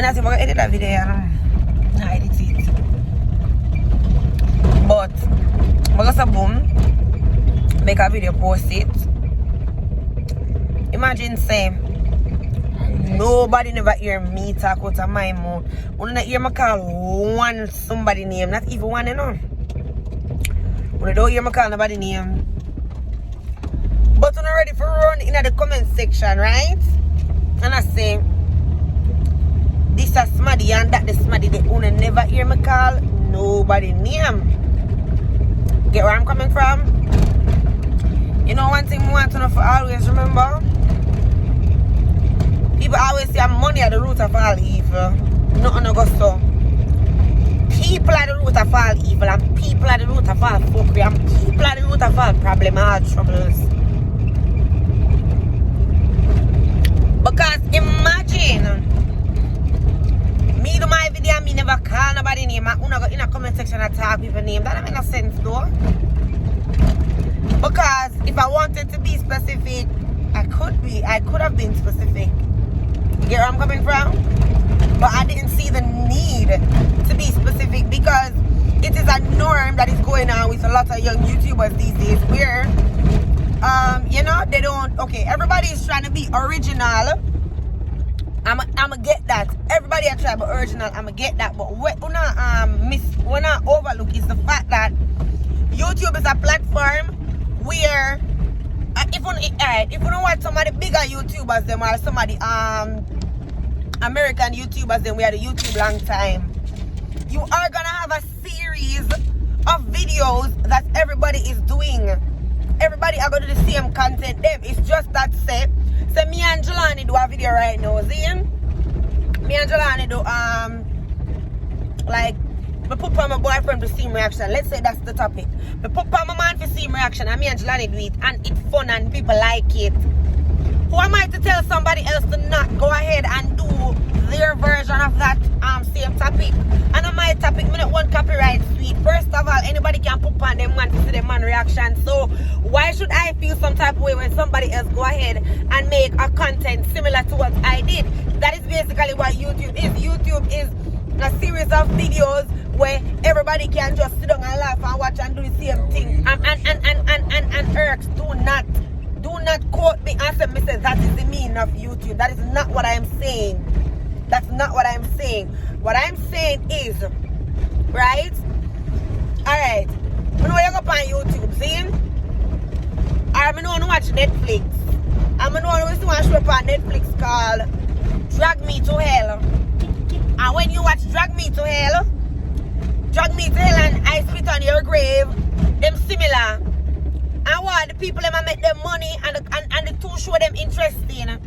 not say I'm gonna edit that video, and I edit it. But I'm gonna say boom, make a video, post it. Imagine say nobody never hear me talk out of my mouth. When not hear me call one somebody name, not even one, you know. When I don't hear me call nobody name. But when I'm ready for run in the comment section, right? And I say, this is smaddy and that the smaddy, they only never hear me call nobody name. Get where I'm coming from? You know one thing I want to know for always remember? People always say money are the root of all evil. Nothing no go so. People are the root of all evil, and people are the root of all fuckery, and people are the root of all problem and all troubles. Because imagine me do my video and me never call nobody name and go in a comment section and talk people name. That don't make no sense though. Because if I wanted to be specific, I could have been specific. You get where I'm coming from? But I didn't see the need to be specific because it is a norm that is going on with a lot of young YouTubers these days where you know, they don't, okay, everybody is trying to be original. I'ma get that. Everybody are trying to be original, I'ma get that. But what I overlook is the fact that YouTube is a platform where if you don't watch some of the bigger YouTubers them or some of the American YouTubers them we had a YouTube long time, you are gonna have a series of videos that everybody is doing. Everybody are gonna do the same content them. It's just that say me and Jillany do a video right now, see? Me and Jillany do like me put on my boyfriend to see him reaction. Let's say that's the topic. Me put on my man to see him reaction and me and Jillany do it and it's fun and people like it. Who am I to tell somebody else to not go ahead and do their version of that same topic? And on my topic, me not want copyright sweet. First of all, anybody can put on them man to see them man reaction. So why should I feel some type of way when somebody else go ahead and make a content similar to what I did? That is basically what YouTube is. YouTube is a series of videos where everybody can just sit down and laugh and watch and do the same thing. And irks, do not quote me and say, Mr. That is the meaning of YouTube. That is not what I'm saying. That's not what I'm saying. What I'm saying is, right? Alright. I know you go on YouTube, see? I know to watch Netflix. I know to watch show on Netflix called Drag Me to Hell. And when you watch Drag Me to Hell and I Spit on Your Grave, them similar. And what the people them make them money and the two show them interesting.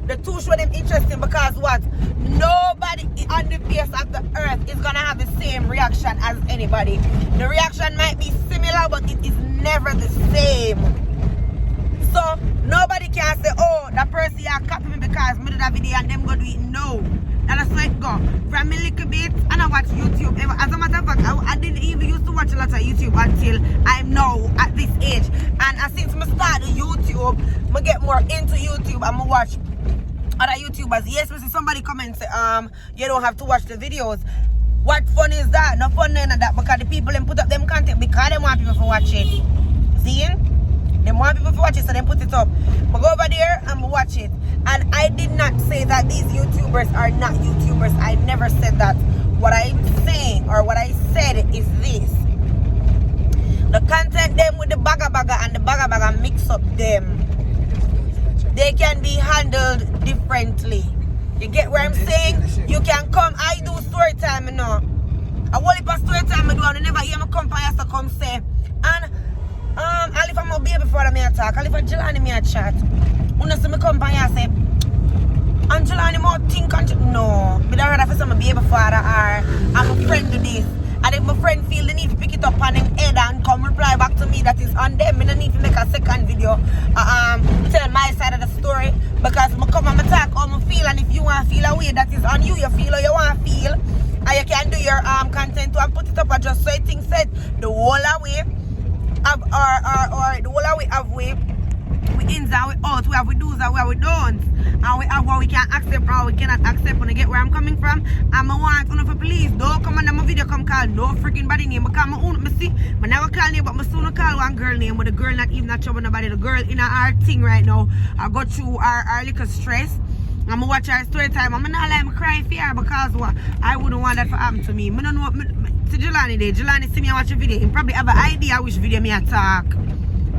The two show them interesting because what? Nobody on the face of the earth is gonna have the same reaction as anybody. The reaction might be similar, but it is never the same. So nobody can say, oh, that person here copy me because me did that video and them go do it. No. And that's where it go. From a little bit and I watch YouTube. As a matter of fact, I didn't even used to watch a lot of YouTube until I'm now at this age. And since I started YouTube, I get more into YouTube and I watch other YouTubers. Yes, we see somebody comment say, you don't have to watch the videos. What fun is that? No fun none of that because the people them put up them content because they want people to watch it. See? They want people to watch it, so they put it up. I go over there and watch it. And I did not say that these YouTubers are not YouTubers. I never said that. What I'm saying, or what I said is this. The content them with the bagga and the bagga mix up them. They can be handled differently. You get where I'm saying? You can come, I do story time, you know. I want if a story time I do, and you never hear me come and to come say. And I'll if I'm a baby before me talk, I'll if a Jillany me a chat. When I see me come and say, and Jillany more think and no. But I'd rather for some baby father or I'm a friend to this. And if my friend feel the need to pick it up on him head and come reply back to me that is on them, I don't need to make a second video tell my side of the story. Because I come and talk how I feel, and if you want to feel a way that is on you, you feel how you want to feel. And you can do your content too and put it up and just say things said the whole way of or the whole way of way we ins and we outs, we have we do's and we have we don'ts. And we have what we can accept and what we cannot accept. When I get where I'm coming from, and I want to for police. Don't come on my video, come call no freaking body name. Because I see, I never call name, but I soon call one girl name. But the girl not even trouble nobody. The girl in our thing right now, I go through our little stress. I'm gonna watch her story time. I'm not like I'm crying fear because what? I wouldn't want that to happen to me. I don't know. To Jelani there. Jelani see me watch a video. He probably have an idea which video me attack.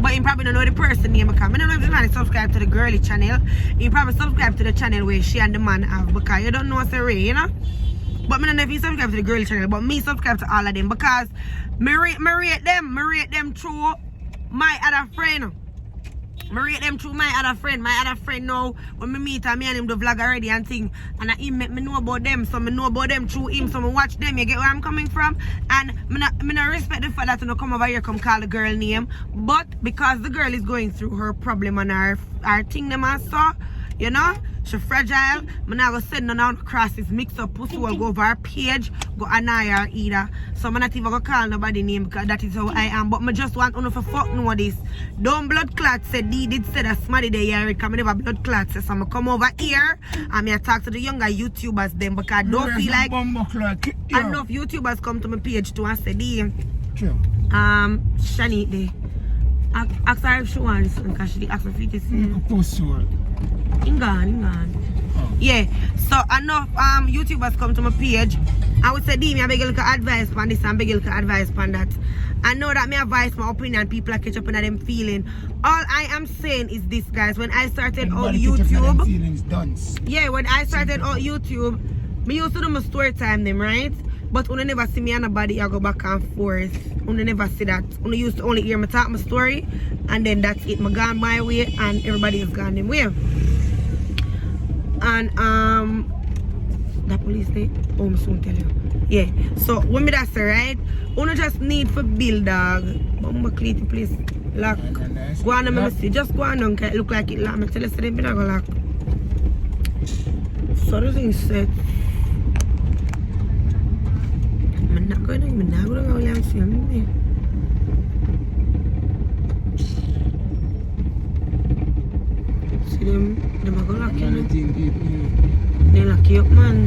But he probably don't know the person name because I don't know if Jelani subscribe to the girly channel. He probably subscribe to the channel where she and the man have because you don't know what's a Ray, you know? But I don't know if he subscribe to the girly channel, but me subscribe to all of them because me rate them through my other friend. I rate them through my other friend. My other friend now, when me meet her, me and him do vlog already and thing. And he make me know about them. So I know about them through him. So I watch them. You get where I'm coming from? And I not respect the fact that you come over here, come call the girl name. But because the girl is going through her problem and her thing them and so, you know, she fragile. I'm not going to send none out across this mix up pussy will go over her page, go annoy her either. So I'm not even going to call nobody name because that is how I am. But I just want to fuck know this. Don't blood clot said Dee did say that somebody there here because I never blood clot. So I'm going to come over here and I talk to the younger YouTubers them because I don't feel like enough YouTubers come to my page too and say Dee. Shani there. Ask her if she wants this because she asked me to see. In gone. Oh. Yeah, so enough YouTubers come to my page and we say, Dee, I beg you advice on this and beg you advice on that. I know that my advice, my opinion, people are catch up on them feeling. All I am saying is this, guys. When I started out YouTube, yeah, when I started out YouTube, me used to do my story time them, right? But when I never see me and nobody, I go back and forth. When I never see that. When I used to only hear me talk my story, and then that's it. I gone my way, and everybody is gone them way. And the police they I'm soon tell you. Yeah. So when me that say right, you just need for build dog. But clean the place lock. Go on and see. Just go on and look like it lock. I tell you say they be not gonna lock. So the thing said. I'm not going to go and see me. See them are going to lock you. They lock you up, man.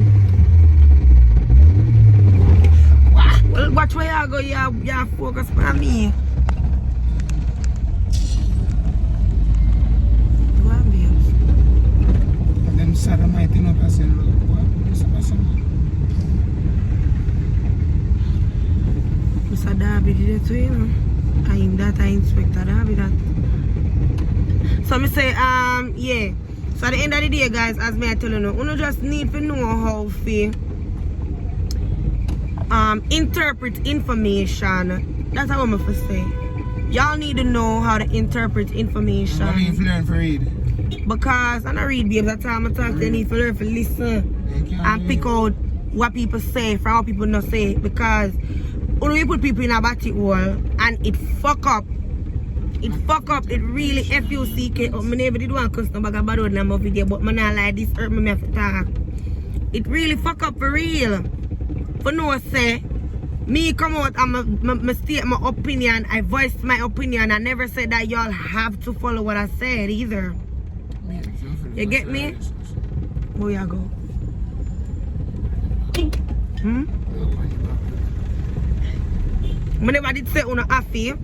Well, watch where you go, you focus on me. Go on, babes. And them sodomite in a person. Mr. Darby did it to him. I Inspector Darby that. So me say, yeah. So at the end of the day, guys, as me I tell you just need to know how to interpret information. That's how I'm gonna say. Y'all need to know how to interpret information. I need to learn to read. Because I don't read, babes. That's how I'm talking. They need to learn to listen and pick out what people say from how people not say. Because when we put people in a batty hole and it fuck up, it really F-U-C-K up. I never did one custom bag of bad word in my video, but I not like this hurt me have to talk. It really fuck up for real. For no say, me come out and state my opinion, I voiced my opinion, I never said that y'all have to follow what I said either. You get me? Where you go? Whenever I did say una have to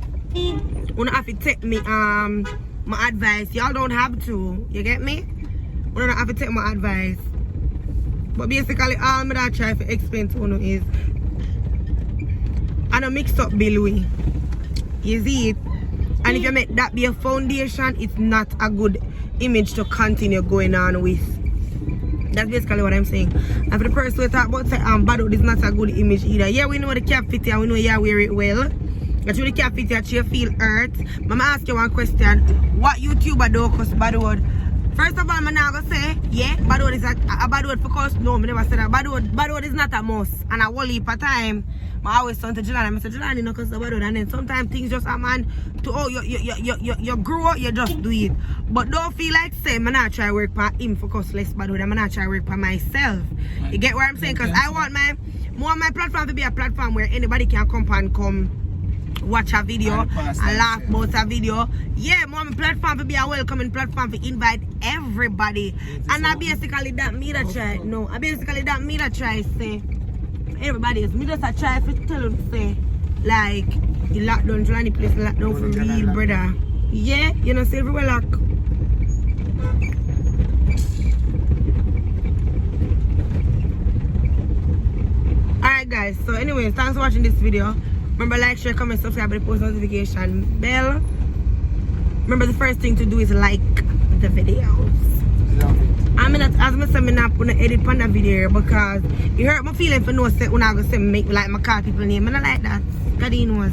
take me my advice. Y'all don't have to. You get me? Una have to take my advice. But basically all me that try to explain to you is I don't mix up Billy. You see it? And if you make that be a foundation, it's not a good image to continue going on with. That's basically what I'm saying. And for the person who talk about say bad is not a good image either. Yeah, we know the Kmft and we know you wear it well. But you the Kmft that you feel hurt. Mama ask you one question. What YouTuber do cause bad word? First of all, I'm not gonna say, yeah, bad word is a bad word for cause no, I never said that. Bad word is not a must. And a whole heap of time. I always turn to Jillany. I say Jillany no cause the bad word. And then sometimes things just happen to you grow, you just do it. But don't feel like say I'm not try work for him for cause less bad word. I'm not try work for myself. You get what I'm saying? Cause I want my platform to be a platform where anybody can come and come watch a video And pass and them laugh same. about a video. Yeah, my platform to be a welcoming platform to invite everybody. And I basically that me that try. No, I basically that me that try say everybody is me just a try to tell them say like the lockdown Jillany place lockdown for real, brother. Yeah, you know say everywhere lock. Alright guys, so anyways, thanks for watching this video. Remember like, share, comment, subscribe, and post notification bell. Remember the first thing to do is like the videos. Love it. I'm not, as I said, I'm not gonna edit on the video because it hurt my feeling for no set when I go say make like my call people name. I don't like that. God knows.